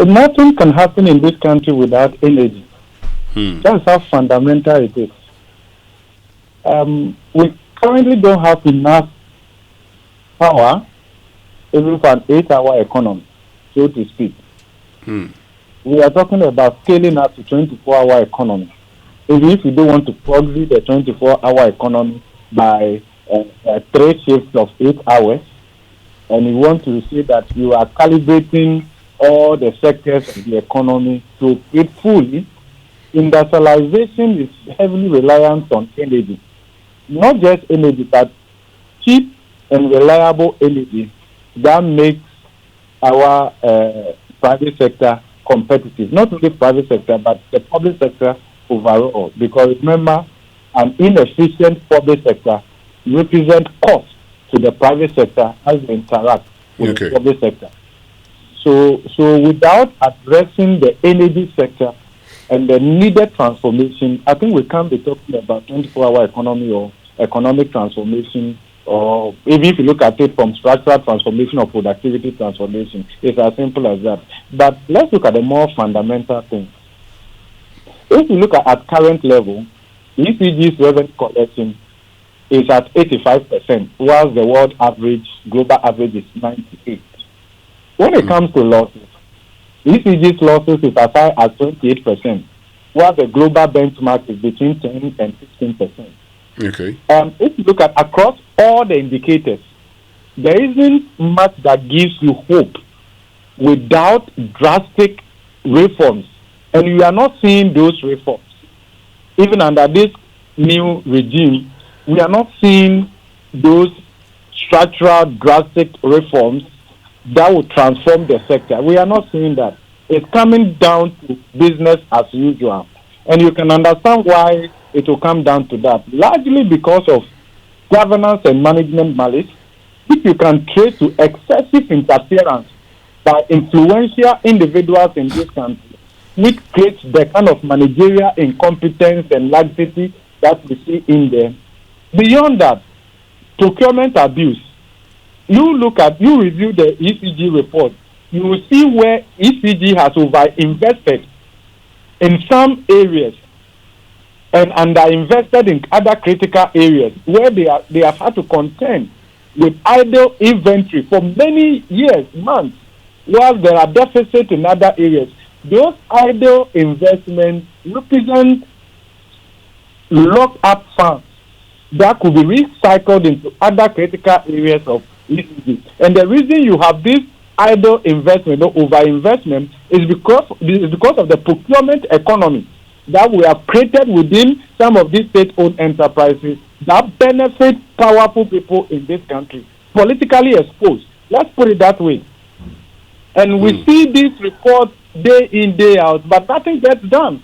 Nothing can happen in this country without energy. That's how fundamental it is. We currently don't have enough power even for an 8-hour economy, so to speak. We are talking about scaling up to 24-hour economy. Even if you don't want to proxy the 24-hour economy by 3 shifts of 8 hours, and you want to say that you are calibrating all the sectors of the economy to it fully, industrialization is heavily reliant on energy. Not just energy, but cheap and reliable energy that makes our private sector competitive. Not only private sector, but the public sector overall. Because remember, an inefficient public sector represents cost to the private sector as they interact with the public sector. So without addressing the energy sector and the needed transformation, I think we can't be talking about 24-hour economy or economic transformation, or even if you look at it from structural transformation or productivity transformation. It's as simple as that. But let's look at the more fundamental things. If you look at current level, ECG's revenue collection is at 85%, whilst the world average, global average is 98%. When it comes to losses, ECG's losses is as high as 28%, while the global benchmark is between 10 and 15%. Okay. If you look at across all the indicators, there isn't much that gives you hope without drastic reforms. And you are not seeing those reforms. Even under this new regime, we are not seeing those structural drastic reforms that will transform the sector. We are not seeing that. It's coming down to business as usual. And you can understand why it will come down to that. Largely because of governance and management malice, which you can trace to excessive interference by influential individuals in this country, which creates the kind of managerial incompetence and laxity that we see in there. Beyond that, procurement abuse. You review the ECG report, you will see where ECG has over-invested in some areas and under-invested in other critical areas where they have had to contend with idle inventory for many years, months, while there are deficits in other areas. Those idle investments represent locked up funds that could be recycled into other critical areas of ECG. And the reason you have this idle investment or over-investment is because of the procurement economy that we have created within some of these state-owned enterprises that benefit powerful people in this country, politically exposed. Let's put it that way. And we see these reports day in, day out, but nothing gets done.